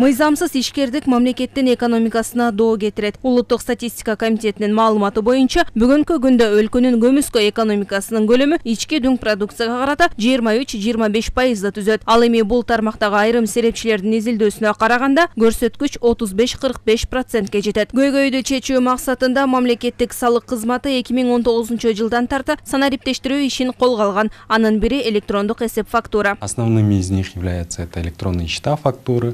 Мыйзамсыз ишкердик мамлекеттин экономикасына доо кетирет. Улуттук статистика комитетинин маалыматы боюнча, бүгүнкү күндө өлкөнүн көмүскө экономикасынын көлөмү ички дүң продукцияга карата 23-25% түзөт. Ал эми бул тармактагы айрым серепчилердин изилдөөсүнө караганда көрсөткүч 35-45%ке жетет. Көйгөйдү чечүү максатында мамлекеттик салык кызматы 2019 жылдан тарта санариптештирүү ишин колго алган. Анын бири электрондук эсеп фактура. Основными из них являются это электронные счета фактуры,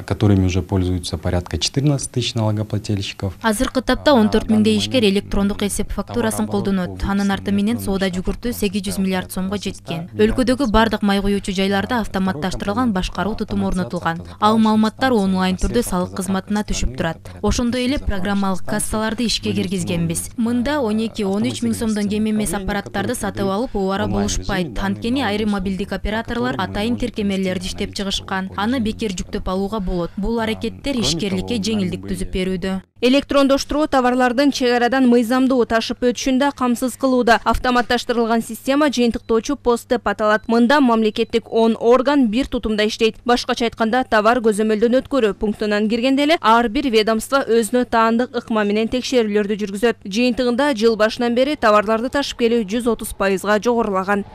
которыми уже пользуются порядка 14 тысяч налогоплательщиков. Азыркы тапта 14 миңдей ишкер электрондук эсеп фактурасын колдонот. Анын арты менен соода жүгүртүү 800 миллиард сомго жеткен. Өлкөдөгү бардык май куюучу жайларда автоматташтырылган башкаруу тутуму орнотулган. Ал маалыматтар онлайн түрдө салык кызматына түшүп турат. Ошондой эле программалык кассаларды ишке киргизгенбиз. Мында 12-13 миң сомдон кем эмес аппараттарды сатып алып убара болушпайт. Анткени айрым мобилдик операторлор атайын тиркемелерди иштеп чыгышкан. Аны бекер жүктөп алууга болот. Бул аракеттер ишкерликке жеңилдик түзүп берүүдө. Электрондоштуруу товарлардын чек арадан мыйзамдуу ташып өтүшүндө камсыз кылууда. Автоматташтырылган система жыйынтыктоочу пост деп аталат. Мында мамлекеттик 10 орган бир тутумда иштейт. Башкача айтканда, товар көзөмөлдөн өткөрүү пунктунан киргенде эле ар бир ведомство өзүнө таандык ыкма менен текшерүүлөрдү жүргүзөт. Жыйынтыгында жыл башынан бери товарларды ташып келүү 130%га жогорулаган.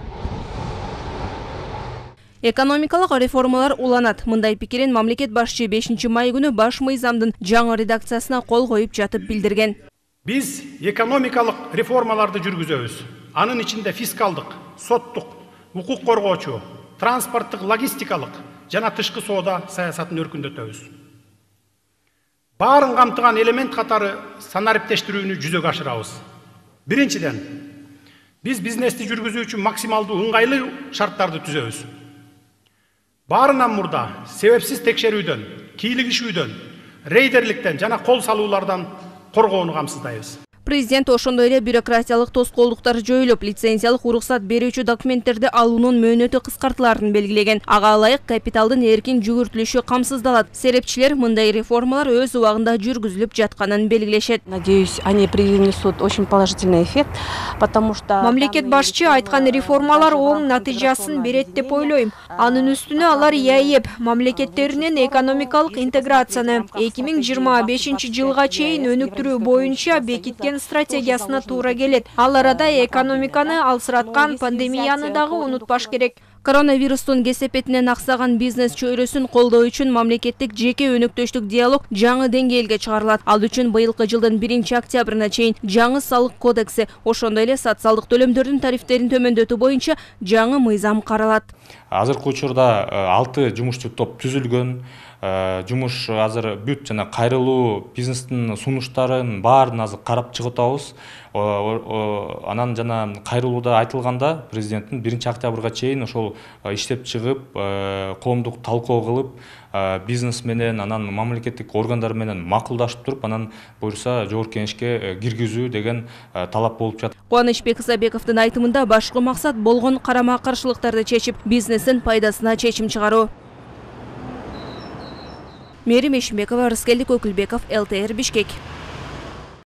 Экономикалык реформалар уланат. Мындай пикирин мамлекет башчы 5 май күнү баш мыйзамдын жаңы редакциясына кол коюп жатып билдирген. Биз экономикалык реформаларды жүргүзөбүз. Анын ичинде фискалдык, соттук, укук коргоочу, транспорттук, логистикалык жана тышкы соода саясатын өркүндөтөбүз. Баарын камтыган элемент катары санариптештирүүнү жүзөгө ашырабыз. Биринчиден, биз бизнести жүргүзүү үчүн максималдуу ыңгайлуу шарттарды түзөбүз. Баарынан мурда себепсиз текшерүүдөн, кийлигишүүдөн, рейдерликтен жана кол салуулардан коргоону камсыздайбыз. Президент ошондой эле бюрократиялык тоскоолдуктар жоюлуп, лицензиялык уруксат берүүчү документтерди алуунун мөөнөтү кыскартыларын белгилеген. Ага ылайык капиталдын эркин жүгүртүлүшү камсыздалат. Серепчилер мындай реформалар өз убагында жүргүзүлүп жатканын белгилешет. Надеюсь, они принесут очень положительный эффект, потому что мамлекет башчы айткан реформалар оң натыйжасын берет деп ойлойм. Анын үстүнө алар ЯЭП мамлекеттеринин экономикалык интеграцияны 2025 жылга чейин өнүктүрүү боюнча бекиткен стратегиясына туура келет. Ал арада экономиканы алсыраткан пандемияны дагы унутпаш керек. Коронавирустун кесепетинен аксаган бизнес чөйрөсүн колдоо үчүн мамлекеттик жеке өнөктөштүк диалог жаңы деңгээлге чыгарылат. Ал үчүн быйылкы жылдын 1 октябрына чейин жаңы салык кодекси, ошондой эле социалдык төлөмдөрдүн тарифтерин төмөндөтүү боюнча жаңы мыйзам каралат. Азыркы учурда 6 жумушчу топ түзүлгөн. Жумуш азыр бүт жана кайрылуу бизнестин сунуштарын баарын азыр карап чыгып атабыз. Анан жана кайрылууда айтылганда президенттин 1 октябрга чейин ошол иштеп чыгып, коомдук талкуу кылып, бизнес менен, анан мамлекеттик органдар менен макулдашып туруп, анан буюрса жогорку кеңешке киргизүү деген талап болуп жатат. Кубанычбек Исабековдун айтымында башкы максат болгон карама-каршылыктарды чечип, бизнестин пайдасына чечим чыгаруу. Мерим Ешимбекова, Рыскелдик Өкүлбеков, ЛТР Бишкек.